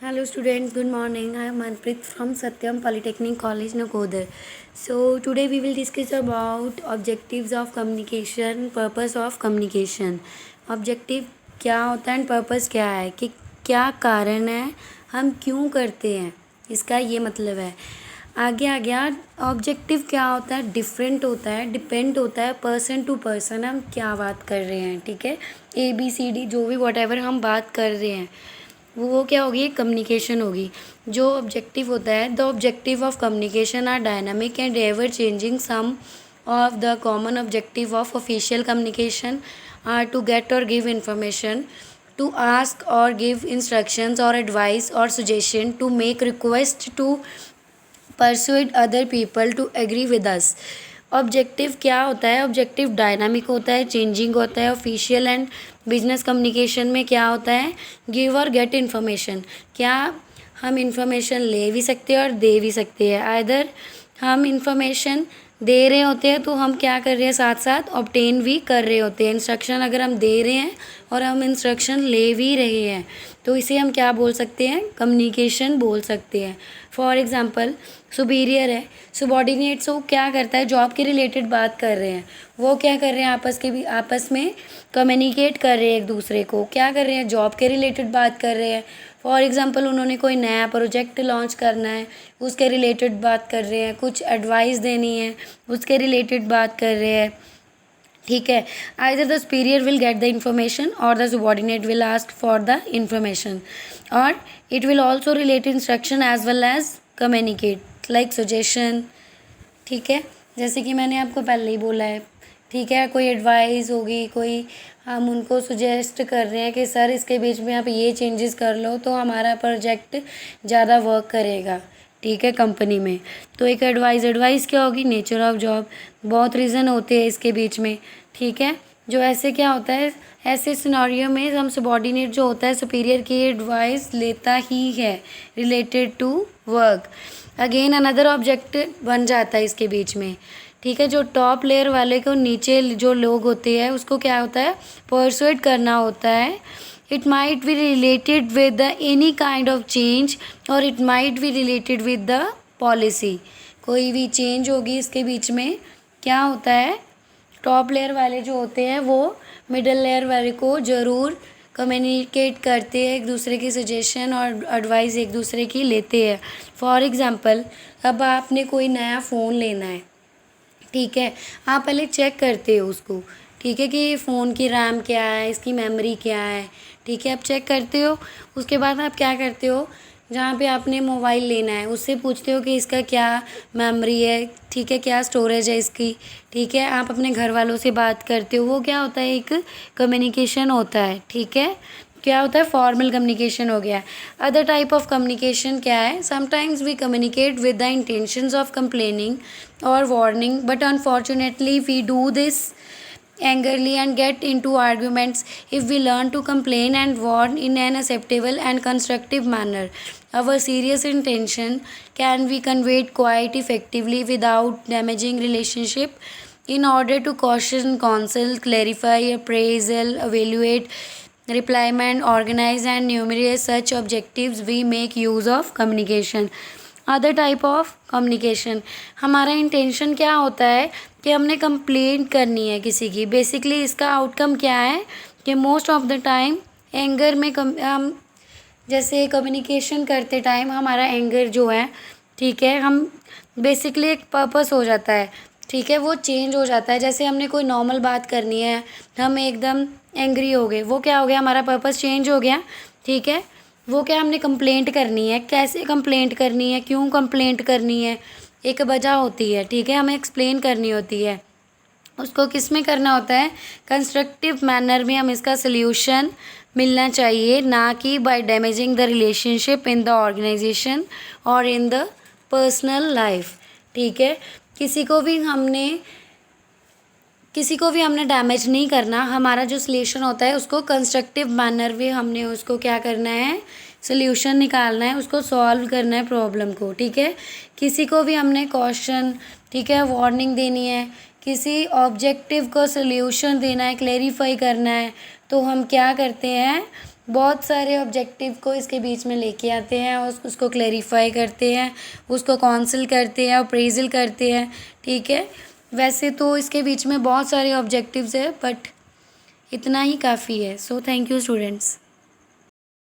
Hello students, good morning. I am Manpreet from Satyam Polytechnic College, Nakodar. So today we will discuss about objectives of communication, purpose of communication. Objective क्या होता है and purpose क्या है कि क्या कारण है हम क्यों करते हैं, इसका ये मतलब है। आगे आ गया ऑब्जेक्टिव क्या होता है, डिफरेंट होता है, डिपेंड होता है पर्सन टू पर्सन, हम क्या बात कर रहे हैं। ठीक है, ABCD जो भी वट एवर हम बात कर रहे हैं वो क्या होगी, कम्युनिकेशन होगी। जो ऑब्जेक्टिव होता है, the objective of communication are dynamic and ever changing. Some of the common objective of official communication are to get और give information, to ask or give instructions or advice or suggestion, to make request, to persuade other people to agree with us। Objective क्या होता है, objective dynamic होता है, changing होता है। Official and business communication में क्या होता है, गिव और गेट इन्फॉर्मेशन। क्या हम इंफॉर्मेशन ले भी सकते हैं और दे भी सकते हैं। आइदर हम इंफॉर्मेशन दे रहे होते हैं तो हम क्या कर रहे हैं, साथ साथ ऑब्टेन भी कर रहे होते हैं। इंस्ट्रक्शन अगर हम दे रहे हैं और हम इंस्ट्रक्शन ले भी रहे हैं तो इसे हम क्या बोल सकते हैं, कम्युनिकेशन बोल सकते हैं। फॉर एग्जांपल सुपीरियर है, सुबॉर्डिनेट से वो क्या करता है, जॉब के रिलेटेड बात कर रहे हैं, वो क्या कर रहे हैं, आपस में कम्युनिकेट कर रहे हैं एक दूसरे को, क्या कर रहे हैं, जॉब के रिलेटेड बात कर रहे हैं। फॉर एग्जांपल उन्होंने कोई नया प्रोजेक्ट लॉन्च करना है, उसके रिलेटेड बात कर रहे हैं, कुछ एडवाइस देनी है उसके रिलेटेड बात कर रहे हैं। ठीक है, either the superior will get the information और the subordinate will ask for the information, और it will also relate instruction as well as communicate like suggestion. ठीक है, जैसे कि मैंने आपको पहले ही बोला है। ठीक है, कोई एडवाइस होगी, कोई हम उनको सुजेस्ट कर रहे हैं कि सर इसके बीच में आप ये चेंजेस कर लो तो हमारा प्रोजेक्ट ज़्यादा वर्क करेगा। ठीक है, कंपनी में तो एक एडवाइस क्या होगी, नेचर ऑफ जॉब। बहुत रीज़न होते हैं इसके बीच में। ठीक है, जो ऐसे क्या होता है, ऐसे सिनेरियो में हम सबॉर्डिनेट जो होता है सुपीरियर की एडवाइस लेता ही है related to work. Again another object बन जाता है इसके बीच में। ठीक है, जो टॉप लेयर वाले को नीचे जो लोग होते हैं उसको क्या होता है, परसुएड करना होता है। It might be related with the any kind of change और it might be related with the policy. कोई भी चेंज होगी इसके बीच में, क्या होता है, टॉप लेयर वाले जो होते हैं वो मिडल लेयर वाले को ज़रूर कम्युनिकेट करते हैं, एक दूसरे की सजेशन और एडवाइस एक दूसरे की लेते हैं। फॉर एग्ज़ाम्पल अब आपने कोई नया फ़ोन लेना है, ठीक है, आप पहले चेक करते हो उसको। ठीक है, कि फ़ोन की रैम क्या है, इसकी मेमोरी क्या है। ठीक है, आप चेक करते हो, उसके बाद आप क्या करते हो, जहाँ पे आपने मोबाइल लेना है उससे पूछते हो कि इसका क्या मेमोरी है, ठीक है, क्या स्टोरेज है इसकी। ठीक है, आप अपने घर वालों से बात करते हो, वो क्या होता है, एक कम्युनिकेशन होता है। ठीक है, क्या होता है, फॉर्मल कम्युनिकेशन हो गया। अदर टाइप ऑफ कम्युनिकेशन क्या है, sometimes we communicate with the intentions of complaining और warning, but unfortunately we do this angrily and get into arguments. If we learn to complain and warn in an acceptable and constructive manner, our serious intention can be conveyed quite effectively without damaging relationship. In order to caution, counsel, clarify, appraisal, evaluate, replement, organize and numerous such objectives, we make use of communication. Other type of communication, हमारा intention क्या होता है कि हमने complaint करनी है किसी की। बेसिकली इसका आउटकम क्या है कि most of the time anger में हम जैसे कम्युनिकेशन करते टाइम हमारा एंगर जो है, ठीक है, हम बेसिकली एक पर्पस हो जाता है। ठीक है, वो चेंज हो जाता है। जैसे हमने कोई नॉर्मल बात करनी है, हम एकदम एंग्री हो गए, वो क्या हो गया, हमारा पर्पस चेंज हो गया। ठीक है, वो क्या, हमने कंप्लेंट करनी है, कैसे कंप्लेंट करनी है, क्यों कंप्लेंट करनी है, एक वजह होती है। ठीक है, हमें एक्सप्लेन करनी होती है, उसको किस में करना होता है, कंस्ट्रक्टिव मैनर में हम इसका सल्यूशन मिलना चाहिए, ना कि by damaging the relationship in the organisation और इन द पर्सनल लाइफ। ठीक है, किसी को भी हमने डैमेज नहीं करना। हमारा जो सल्यूशन होता है उसको कंस्ट्रक्टिव मैनर में हमने उसको क्या करना है, सल्यूशन निकालना है, उसको सॉल्व करना है प्रॉब्लम को। ठीक है, किसी को भी हमने क्वेश्चन, ठीक है, वार्निंग देनी है, किसी ऑब्जेक्टिव को सल्यूशन देना है, क्लेरिफाई करना है, तो हम क्या करते हैं, बहुत सारे ऑब्जेक्टिव को इसके बीच में लेके आते हैं और उसको क्लेरिफाई करते हैं, उसको काउंसिल करते हैं, अप्रेज़ल करते हैं, ठीक है। वैसे तो इसके बीच में बहुत सारे ऑब्जेक्टिव्स है बट इतना ही काफ़ी है। So thank you students.